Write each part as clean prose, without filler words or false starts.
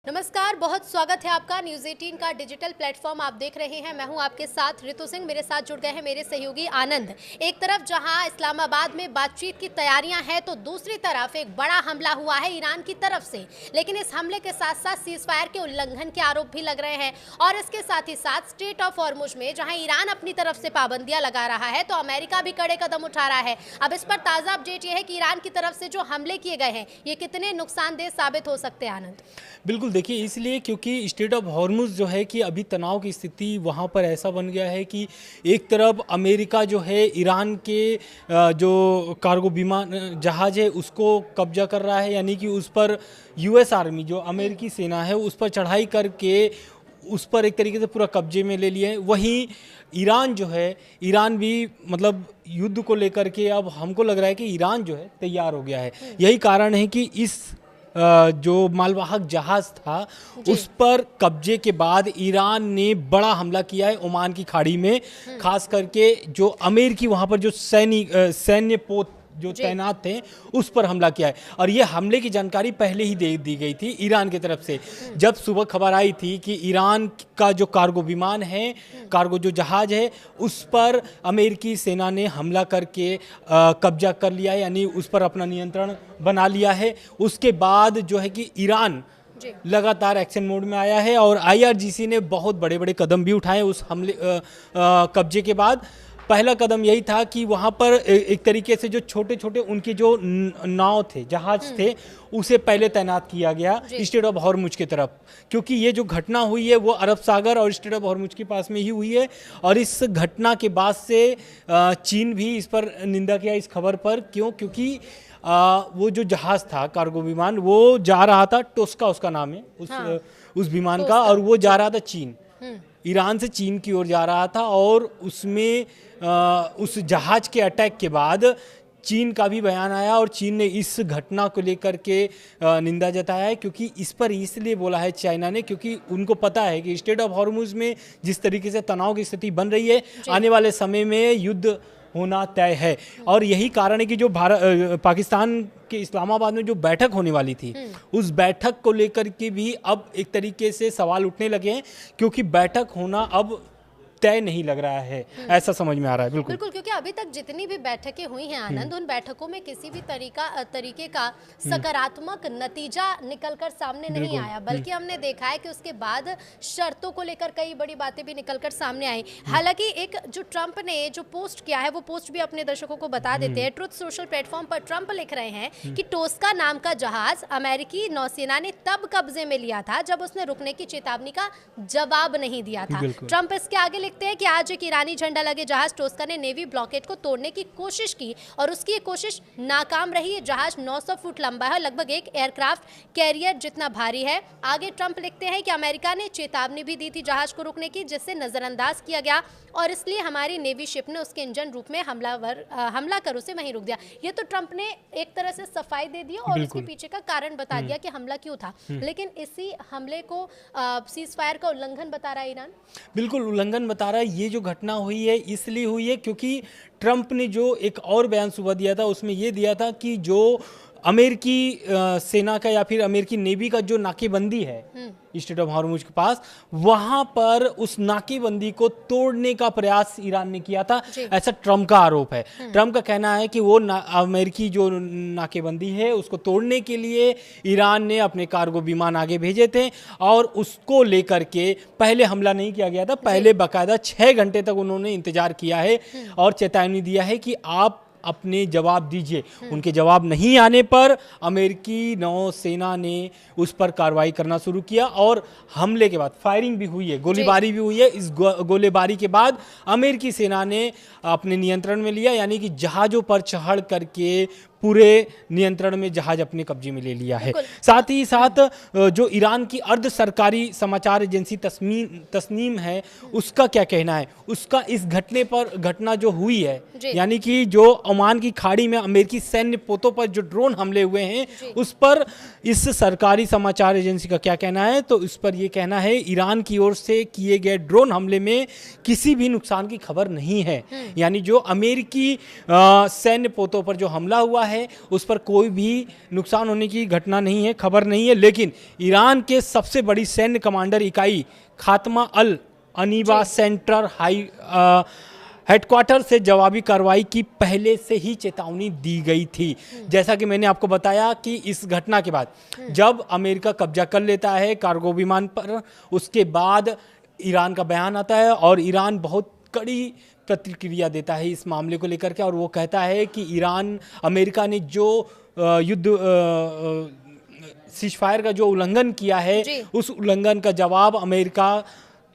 नमस्कार, बहुत स्वागत है आपका न्यूज़ 18 का डिजिटल प्लेटफॉर्म आप देख रहे हैं। मैं हूं आपके साथ ऋतु सिंह, मेरे साथ जुड़ गए हैं मेरे सहयोगी आनंद। एक तरफ जहां इस्लामाबाद में बातचीत की तैयारियां हैं तो दूसरी तरफ एक बड़ा हमला हुआ है ईरान की तरफ से। लेकिन इस हमले के साथ साथ सीज़फायर के उल्लंघन के आरोप भी लग रहे हैं और इसके साथ ही साथ स्ट्रेट ऑफ हॉर्मुज में जहाँ ईरान अपनी तरफ से पाबंदियां लगा रहा है तो अमेरिका भी कड़े कदम उठा रहा है। अब इस पर ताज़ा अपडेट ये है कि ईरान की तरफ से जो हमले किए गए हैं ये कितने नुकसानदेह साबित हो सकते हैं। आनंद, बिल्कुल, देखिए इसलिए क्योंकि स्टेट ऑफ हॉर्मुज़ जो है कि अभी तनाव की स्थिति वहाँ पर ऐसा बन गया है कि एक तरफ अमेरिका जो है ईरान के जो कार्गो विमान जहाज़ है उसको कब्जा कर रहा है, यानी कि उस पर यूएस आर्मी जो अमेरिकी सेना है उस पर चढ़ाई करके उस पर एक तरीके से पूरा कब्जे में ले लिए। वहीं ईरान जो है, ईरान भी मतलब युद्ध को लेकर के अब हमको लग रहा है कि ईरान जो है तैयार हो गया है। यही कारण है कि इस जो मालवाहक जहाज था उस पर कब्जे के बाद ईरान ने बड़ा हमला किया है ओमान की खाड़ी में, खास करके जो अमेरिकी वहां पर जो सैन्य पोत जो तैनात थे उस पर हमला किया है। और ये हमले की जानकारी पहले ही दे दी गई थी ईरान की तरफ से। जब सुबह खबर आई थी कि ईरान का जो कार्गो विमान है, कार्गो जो जहाज है, उस पर अमेरिकी सेना ने हमला करके कब्जा कर लिया है, यानी उस पर अपना नियंत्रण बना लिया है। उसके बाद जो है कि ईरान लगातार एक्शन मोड में आया है और आईआरजीसी ने बहुत बड़े बड़े कदम भी उठाए उस हमले कब्जे के बाद। पहला कदम यही था कि वहाँ पर एक तरीके से जो छोटे छोटे उनके जो नाव थे, जहाज थे, उसे पहले तैनात किया गया स्टेट ऑफ हॉर्मुज की तरफ, क्योंकि ये जो घटना हुई है वो अरब सागर और स्टेट ऑफ हॉर्मुज के पास में ही हुई है। और इस घटना के बाद से चीन भी इस पर निंदा किया इस खबर पर। क्योंकि वो जो जहाज था कार्गो विमान वो जा रहा था, टोस्का उसका नाम है उस विमान का, और वो जा रहा था चीन, ईरान से चीन की ओर जा रहा था। और उसमें उस जहाज के अटैक के बाद चीन का भी बयान आया और चीन ने इस घटना को लेकर के निंदा जताया है। क्योंकि इस पर इसलिए बोला है चाइना ने क्योंकि उनको पता है कि स्टेट ऑफ हॉर्मुज में जिस तरीके से तनाव की स्थिति बन रही है, आने वाले समय में युद्ध होना तय है। और यही कारण है कि जो पाकिस्तान के इस्लामाबाद में जो बैठक होने वाली थी उस बैठक को लेकर के भी अब एक तरीके से सवाल उठने लगे हैं, क्योंकि बैठक होना अब तय नहीं लग रहा है, ऐसा समझ में आ रहा है। बिल्कुल, क्योंकि अभी तक जितनी भी बैठकें हुई हैं आनंद, उन बैठकों में किसी भी तरीके का सकारात्मक नतीजा निकलकर सामने नहीं आया, बल्कि हमने देखा है कि उसके बाद शर्तों को लेकर कई बड़ी बातें भी निकलकर सामने आई। हालांकि एक जो ट्रंप ने जो पोस्ट किया है वो पोस्ट भी अपने दर्शकों को बता देते हैं। ट्रुथ सोशल प्लेटफॉर्म पर ट्रंप लिख रहे हैं कि टोस्का नाम का जहाज अमेरिकी नौसेना ने तब कब्जे में लिया था जब उसने रुकने की चेतावनी का जवाब नहीं दिया था। ट्रंप इसके आगे लिखते हैं कि आज एक ईरानी झंडा लगे जहाज टोस्का ने नेवी ब्लॉकेड को तोड़ने की कोशिश की और उसकी ये कोशिश नाकाम रही। जहाज 900 फुट लंबा है, लगभग एक एयरक्राफ्ट कैरियर जितना भारी है। आगे ट्रंप लिखते हैं कि अमेरिका ने चेतावनी भी दी थी जहाज को रुकने की, जिससे नजरअंदाज किया गया और इसलिए हमारी नेवी शिप ने उसके इंजन रूप में हमला कर उसे वहीं रुक दिया। ये तो ट्रंप ने एक तरह से सफाई दे दी और उसके पीछे का कारण बता दिया कि हमला क्यों था। लेकिन इसी हमले को सीज फायर का उल्लंघन बता रहा है ईरान। बिल्कुल उल्लंघन बता रहा है। ये जो घटना हुई है इसलिए हुई है क्योंकि ट्रंप ने जो एक और बयान सुबह दिया था उसमें ये दिया था कि जो अमेरिकी सेना का या फिर अमेरिकी नेवी का जो नाकेबंदी है स्टेट ऑफ हॉर्मुज के पास, वहां पर उस नाकेबंदी को तोड़ने का प्रयास ईरान ने किया था, ऐसा ट्रंप का आरोप है। ट्रंप का कहना है कि वो अमेरिकी जो नाकेबंदी है उसको तोड़ने के लिए ईरान ने अपने कार्गो विमान आगे भेजे थे और उसको लेकर के पहले हमला नहीं किया गया था। पहले बाकायदा 6 घंटे तक उन्होंने इंतजार किया है और चेतावनी दिया है कि आप अपने जवाब दीजिए। उनके जवाब नहीं आने पर अमेरिकी नौसेना ने उस पर कार्रवाई करना शुरू किया और हमले के बाद फायरिंग भी हुई है, गोलीबारी भी हुई है। इस गोलीबारी के बाद अमेरिकी सेना ने अपने नियंत्रण में लिया, यानी कि जहाज़ों पर चढ़ करके पूरे नियंत्रण में जहाज अपने कब्जे में ले लिया है। साथ ही साथ जो ईरान की अर्ध सरकारी समाचार एजेंसी तस्नीम है उसका क्या कहना है, उसका इस घटना जो हुई है, यानी कि जो ओमान की खाड़ी में अमेरिकी सैन्य पोतों पर जो ड्रोन हमले हुए हैं उस पर इस सरकारी समाचार एजेंसी का क्या कहना है। तो इस पर यह कहना है ईरान की ओर से किए गए ड्रोन हमले में किसी भी नुकसान की खबर नहीं है, यानी जो अमेरिकी सैन्य पोतों पर जो हमला हुआ है, उस पर कोई भी नुकसान होने की घटना नहीं है, खबर नहीं है। लेकिन ईरान के सबसे बड़ी सैन्य कमांडर इकाई खात्मा अल अनीबा सेंट्रल हाई हेडक्वार्टर से जवाबी कार्रवाई की पहले से ही चेतावनी दी गई थी। जैसा कि मैंने आपको बताया कि इस घटना के बाद जब अमेरिका कब्जा कर लेता है कार्गो विमान पर, उसके बाद ईरान का बयान आता है और ईरान बहुत कड़ी प्रतिक्रिया देता है इस मामले को लेकर के, और वो कहता है कि ईरान अमेरिका ने जो सीजफायर का जो उल्लंघन किया है, उस उल्लंघन का जवाब अमेरिका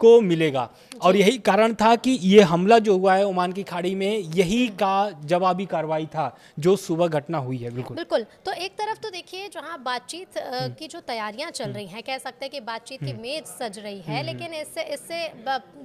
को मिलेगा। और यही कारण था कि ये हमला जो हुआ है ओमान की खाड़ी में, यही का जवाबी कार्रवाई था जो सुबह घटना हुई है। बिल्कुल बिल्कुल। तो एक तरफ तो देखिए जहां बातचीत की जो तैयारियां चल रही हैं, कह सकते हैं कि बातचीत की मेज सज रही है, लेकिन इससे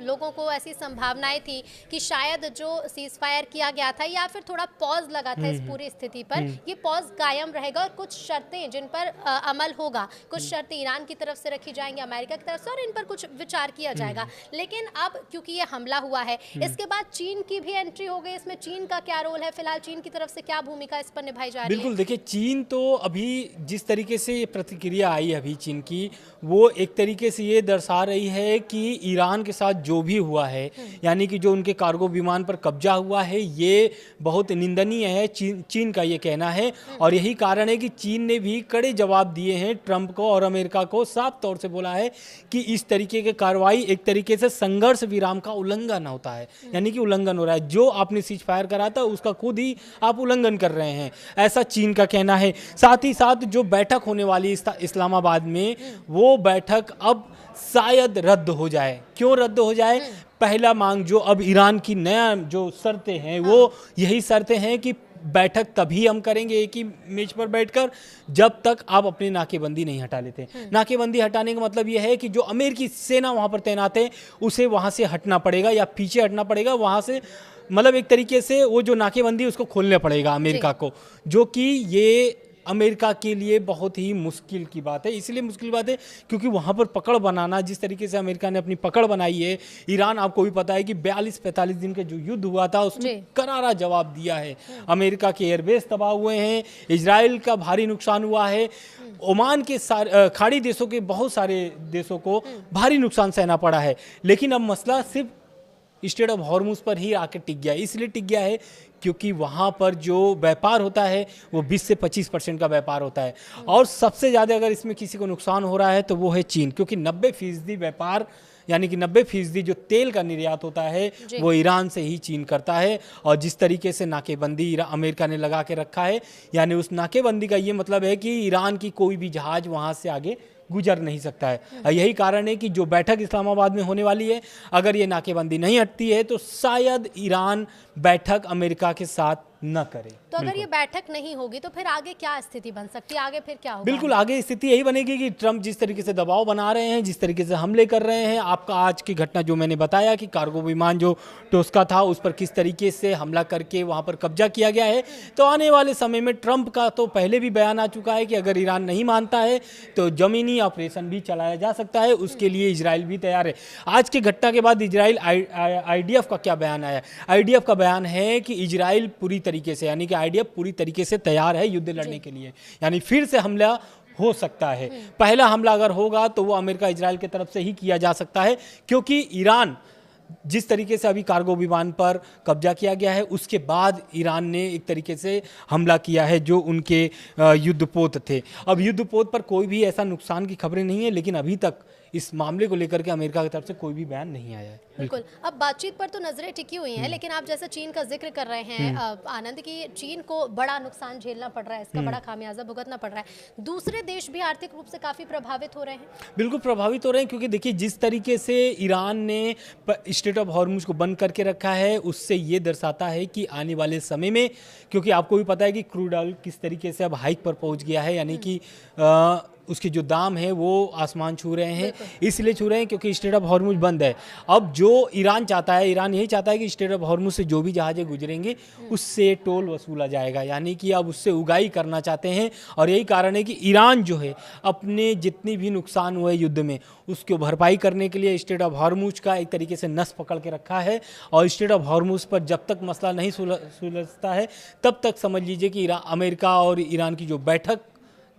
लोगों को ऐसी संभावनाएं थी कि शायद जो सीज फायर किया गया था या फिर थोड़ा पॉज लगा था इस पूरी स्थिति पर, ये पॉज कायम रहेगा और कुछ शर्तें जिन पर अमल होगा, कुछ शर्तें ईरान की तरफ से रखी जाएंगी, अमेरिका की तरफ से, और इन पर कुछ विचार किया जाएगा। लेकिन अब क्योंकि ये हमला हुआ है, इसके बाद चीन की भी एंट्री हो गई। इसमें चीन का क्या रोल है, फिलहाल चीन की तरफ से क्या भूमिका इस पर निभाई जा रही है? बिल्कुल, देखिए चीन तो अभी जिस तरीके से प्रतिक्रिया आई अभी चीन की, वो एक तरीके से ये दर्शा रही है कि ईरान के साथ जो भी हुआ है, यानी कि जो उनके कार्गो विमान पर कब्जा हुआ है, ये बहुत निंदनीय है, चीन का ये कहना है। और यही कारण है कि चीन ने भी कड़े जवाब दिए हैं ट्रंप को और अमेरिका को, साफ तौर से बोला है कि इस तरीके की कार्रवाई एक तरीके से संघर्ष विराम का उल्लंघन होता है, यानी कि उल्लंघन हो रहा है। जो आपने सीज फायर करा था उसका खुद ही आप उल्लंघन कर रहे हैं, ऐसा चीन का कहना है। साथ ही साथ जो बैठक होने वाली इस्लामाबाद में, वो बैठक अब शायद रद्द हो जाए। क्यों रद्द हो जाए? पहला मांग जो अब ईरान की नया जो शर्तें हैं, वो यही शर्तें हैं कि बैठक तभी हम करेंगे एक ही मेज पर बैठकर जब तक आप अपनी नाकेबंदी नहीं हटा लेते। नाकेबंदी हटाने का मतलब यह है कि जो अमेरिकी सेना वहां पर तैनात है उसे वहां से हटना पड़ेगा या पीछे हटना पड़ेगा, वहां से मतलब एक तरीके से वो जो नाकेबंदी उसको खोलना पड़ेगा अमेरिका को, जो कि ये अमेरिका के लिए बहुत ही मुश्किल की बात है। इसलिए मुश्किल बात है क्योंकि वहाँ पर पकड़ बनाना, जिस तरीके से अमेरिका ने अपनी पकड़ बनाई है, ईरान आपको भी पता है कि 42-45 दिन का जो युद्ध हुआ था उसमें करारा जवाब दिया है। अमेरिका के एयरबेस तबाह हुए हैं, इजराइल का भारी नुकसान हुआ है, ओमान के खाड़ी देशों के बहुत सारे देशों को भारी नुकसान सहना पड़ा है। लेकिन अब मसला सिर्फ स्ट्रेट ऑफ हॉर्मुज पर ही आकर टिक गया है। इसलिए टिक गया है क्योंकि वहाँ पर जो व्यापार होता है वो 20 से 25% का व्यापार होता है, और सबसे ज़्यादा अगर इसमें किसी को नुकसान हो रहा है तो वो है चीन, क्योंकि 90% व्यापार यानी कि 90% जो तेल का निर्यात होता है वो ईरान से ही चीन करता है। और जिस तरीके से नाकेबंदी अमेरिका ने लगा के रखा है, यानी उस नाकेबंदी का ये मतलब है कि ईरान की कोई भी जहाज वहाँ से आगे गुजर नहीं सकता है। यही कारण है कि जो बैठक इस्लामाबाद में होने वाली है, अगर ये नाकेबंदी नहीं हटती है तो शायद ईरान बैठक अमेरिका के साथ न करे। तो अगर ये बैठक नहीं होगी तो फिर आगे क्या स्थिति बन सकती है, आगे फिर क्या होगा? बिल्कुल, आगे स्थिति यही बनेगी कि ट्रंप जिस तरीके से दबाव बना रहे हैं, जिस तरीके से हमले कर रहे हैं, आपका आज की घटना जो मैंने बताया कि कार्गो विमान जो टोस्का था उस पर किस तरीके से हमला करके वहां पर कब्जा किया गया है, तो आने वाले समय में ट्रंप का तो पहले भी बयान आ चुका है कि अगर ईरान नहीं मानता है तो जमीनी ऑपरेशन भी चलाया जा सकता है, उसके लिए इजराइल भी तैयार है। आज की घटना के बाद इजराइल IDF का क्या बयान आया? IDF का बयान है कि इजराइल पूरी तरीके से, यानी कि IDF पूरी तरीके से तैयार है युद्ध लड़ने के लिए, यानी फिर से हमला हो सकता है। पहला हमला अगर होगा तो वो अमेरिका इजराइल की तरफ से ही किया जा सकता है, क्योंकि ईरान जिस तरीके से अभी कार्गो विमान पर कब्जा किया गया है, उसके बाद ईरान ने एक तरीके से हमला किया है जो उनके युद्धपोत थे। अब युद्धपोत पर कोई भी ऐसा नुकसान की खबरें नहीं है, लेकिन अभी तक इस मामले को लेकर के अमेरिका की तरफ से कोई भी बयान नहीं आया है। बिल्कुल, अब बातचीत पर तो नजरें टिकी हुई हैं, लेकिन आप जैसे चीन का जिक्र कर रहे हैं आनंद, की चीन को बड़ा नुकसान झेलना पड़ रहा है, इसका बड़ा खामियाजा भुगतना पड़ रहा है। दूसरे देश भी आर्थिक रूप से काफी प्रभावित हो रहे हैं। बिल्कुल प्रभावित हो रहे हैं, क्योंकि देखिए जिस तरीके से ईरान ने स्ट्रेट ऑफ हॉर्मुज को बंद करके रखा है, उससे ये दर्शाता है कि आने वाले समय में, क्योंकि आपको भी पता है कि क्रूड ऑयल किस तरीके से अब हाइक पर पहुंच गया है, यानी कि उसके जो दाम है वो आसमान छू रहे हैं। इसलिए छू रहे हैं क्योंकि स्ट्रेट ऑफ हॉर्मुज बंद है। अब जो ईरान चाहता है, ईरान यही चाहता है कि स्ट्रेट ऑफ हॉर्मुज से जो भी जहाज़ें गुजरेंगे उससे टोल वसूला जाएगा, यानी कि अब उससे उगाही करना चाहते हैं। और यही कारण है कि ईरान जो है अपने जितनी भी नुकसान हुए युद्ध में उसकी भरपाई करने के लिए स्ट्रेट ऑफ हॉर्मुज का एक तरीके से नस पकड़ के रखा है। और स्ट्रेट ऑफ हॉर्मुज पर जब तक मसला नहीं सुलझता है तब तक समझ लीजिए कि अमेरिका और ईरान की जो बैठक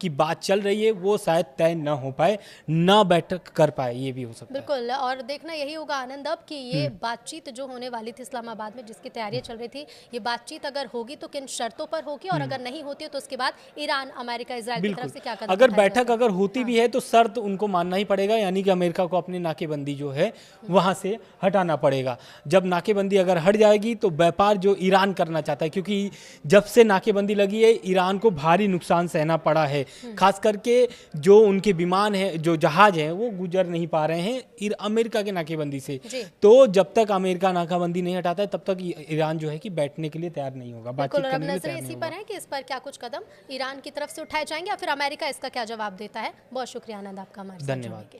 की बात चल रही है वो शायद तय न हो पाए, ना बैठक कर पाए, ये भी हो सकता है। बिल्कुल, और देखना यही होगा आनंद अब कि ये बातचीत जो होने वाली थी इस्लामाबाद में, जिसकी तैयारियां चल रही थी, ये बातचीत अगर होगी तो किन शर्तों पर होगी, और अगर नहीं होती है तो उसके बाद ईरान, अमेरिका, इजराइल की तरफ से क्या कदम अगर उठाए बैठक जाएंगे। अगर होती भी है तो शर्त उनको मानना ही पड़ेगा, यानी कि अमेरिका को अपनी नाकेबंदी जो है वहां से हटाना पड़ेगा। जब नाकेबंदी अगर हट जाएगी तो व्यापार जो ईरान करना चाहता है, क्योंकि जब से नाकेबंदी लगी है ईरान को भारी नुकसान सहना पड़ा है, खास करके जो उनके विमान है, जो जहाज हैं वो गुजर नहीं पा रहे हैं अमेरिका के नाकेबंदी से। तो जब तक अमेरिका नाकाबंदी नहीं हटाता है तब तक ईरान जो है कि बैठने के लिए तैयार नहीं होगा, बातचीत करने के लिए तैयार नहीं इसी होगा। पर है कि इस पर क्या कुछ कदम ईरान की तरफ से उठाए जाएंगे या फिर अमेरिका इसका क्या जवाब देता है। बहुत शुक्रिया आनंद आपका हमारे साथ जुड़ने के लिए।